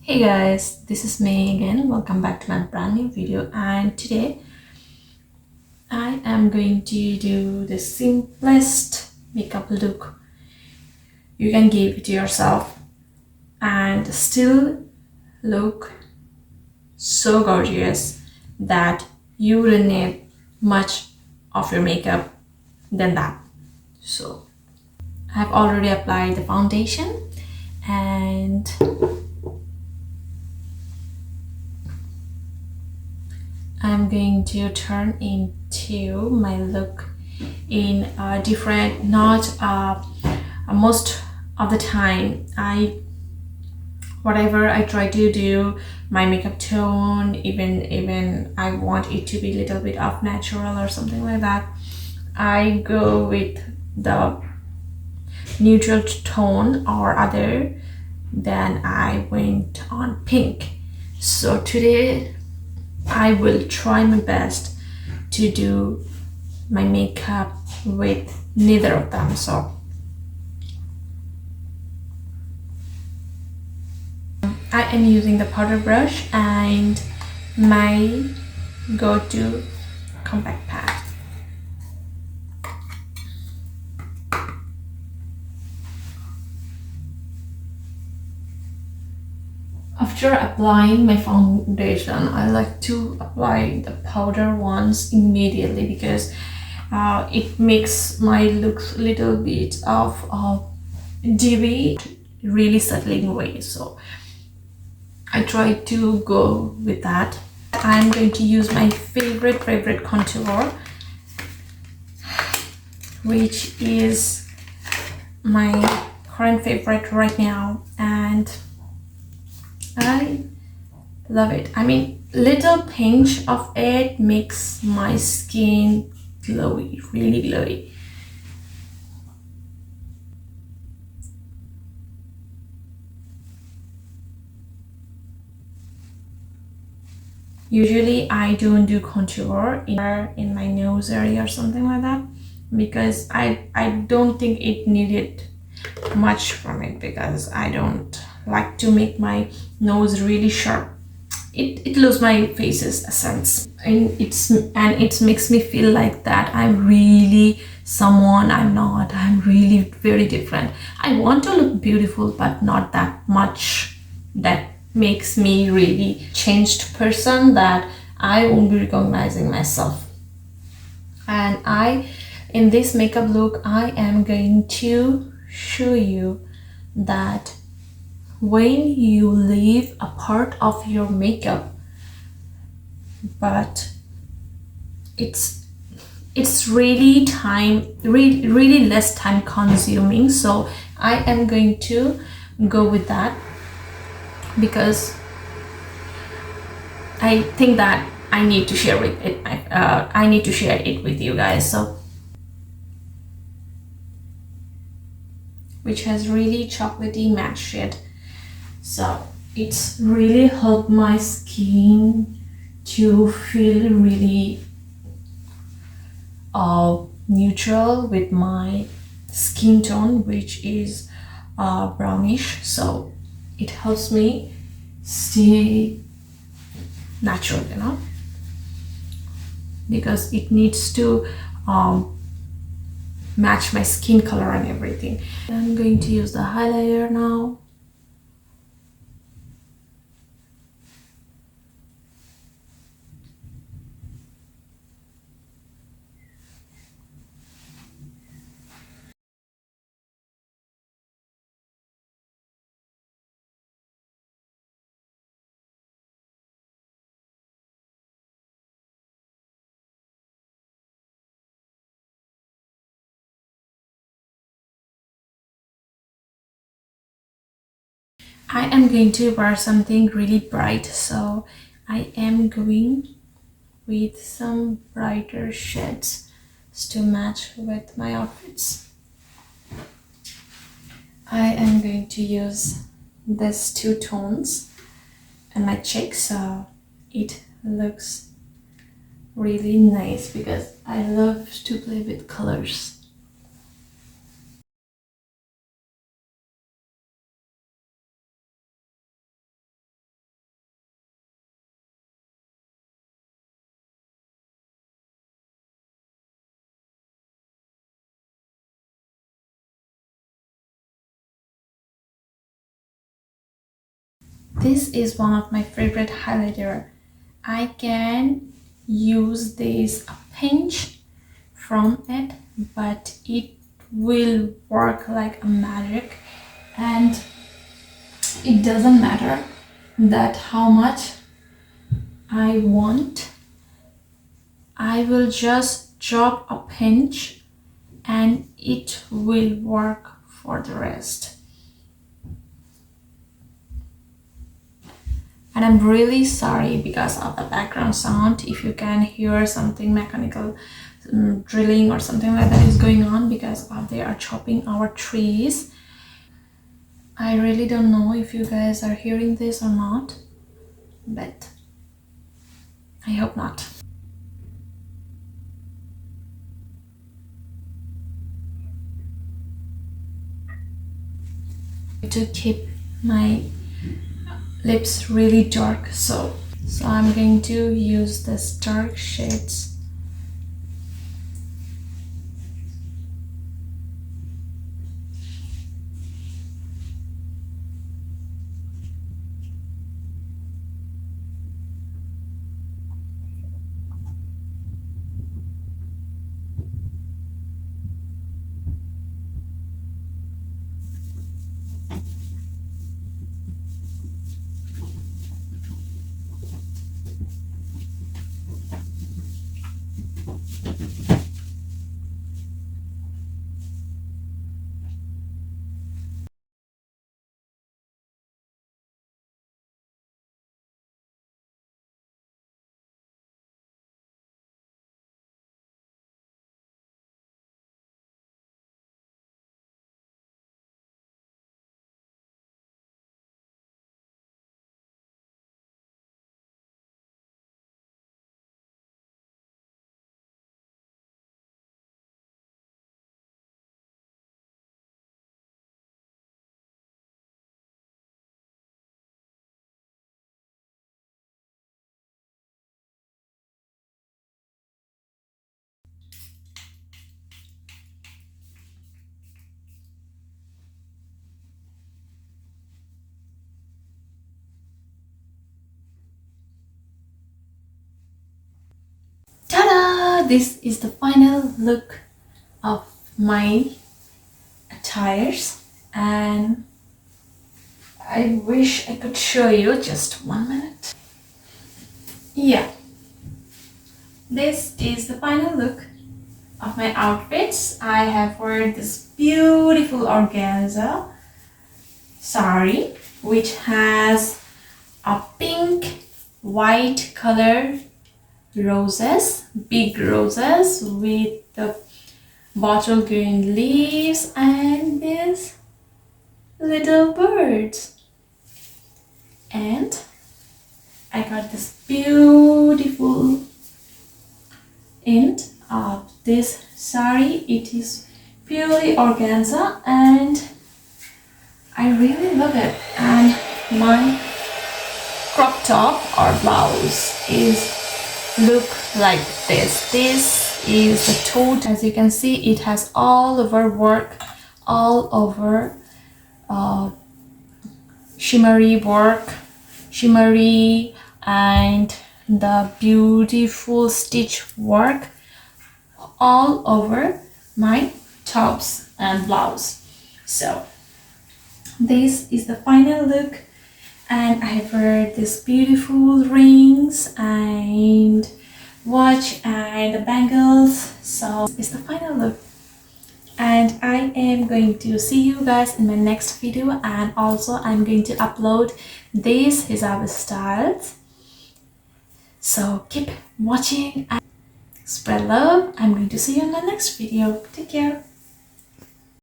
Hey guys, this is May again. Welcome back to my brand new video, and today I am going to do the simplest makeup look you can give to yourself and still look so gorgeous that you wouldn't need much of your makeup than that. So I have already applied the foundation and I'm going to turn into my look in a different, not most of the time whatever I try to do, my makeup tone, even I want it to be a little bit of natural or something like that, I go with the neutral tone or other. Then I went on pink. So today I will try my best to do my makeup with neither of them. So I am using the powder brush and my go-to compact pad. After applying my foundation, I like to apply the powder ones immediately because it makes my look a little bit of dewy, really settling way. So I try to go with that. I'm going to use my favorite contour, which is my current favorite right now, and I love it. I mean, little pinch of it makes my skin glowy, really glowy. Usually I don't do contour in my nose area or something like that because I don't think it needed much from it, because I don't like to make my nose really sharp. It loses my face's essence, and it makes me feel like that I'm really someone I'm not. I'm really very different. I want to look beautiful, but not that much that makes me really changed person that I won't be recognizing myself. And in this makeup look, I am going to show you that when you leave a part of your makeup, but it's really really less time consuming. So I am going to go with that because I think that I need to share with it. I need to share it with you guys. So, which has really chocolatey matte shade. So it's really helped my skin to feel really neutral with my skin tone, which is brownish. So it helps me stay natural, because it needs to match my skin color and everything. I'm going to use the highlighter now. I am going to wear something really bright, so I am going with some brighter shades to match with my outfits. I am going to use these two tones and my cheeks, so it looks really nice because I love to play with colors. This is one of my favorite highlighter. I can use this a pinch from it, but it will work like a magic, and it doesn't matter that how much I want. I will just drop a pinch and it will work for the rest. And I'm really sorry because of the background sound. If you can hear something mechanical drilling or something like that is going on, because they are chopping our trees. I really don't know if you guys are hearing this or not, but I hope not. To keep my lips really dark, so I'm going to use this dark shades. Ta-da! This is the final look of my attires, and I wish I could show you. Just 1 minute. Yeah, this is the final look of my outfits. I have worn this beautiful organza sari, which has a pink white color roses, big roses with the bottle green leaves and these little birds. And I got this beautiful end of this sari. It is purely organza and I really love it. And my crop top or blouse is look like this. This is the tote. As you can see, it has all over work, all over shimmery work, shimmery and the beautiful stitch work all over my tops and blouse. So this is the final look, and I wear these beautiful rings and watch and the bangles. So it's the final look, and I am going to see you guys in my next video, and also I'm going to upload these hijab styles. So keep watching and spread love. I'm going to see you in my next video. Take care.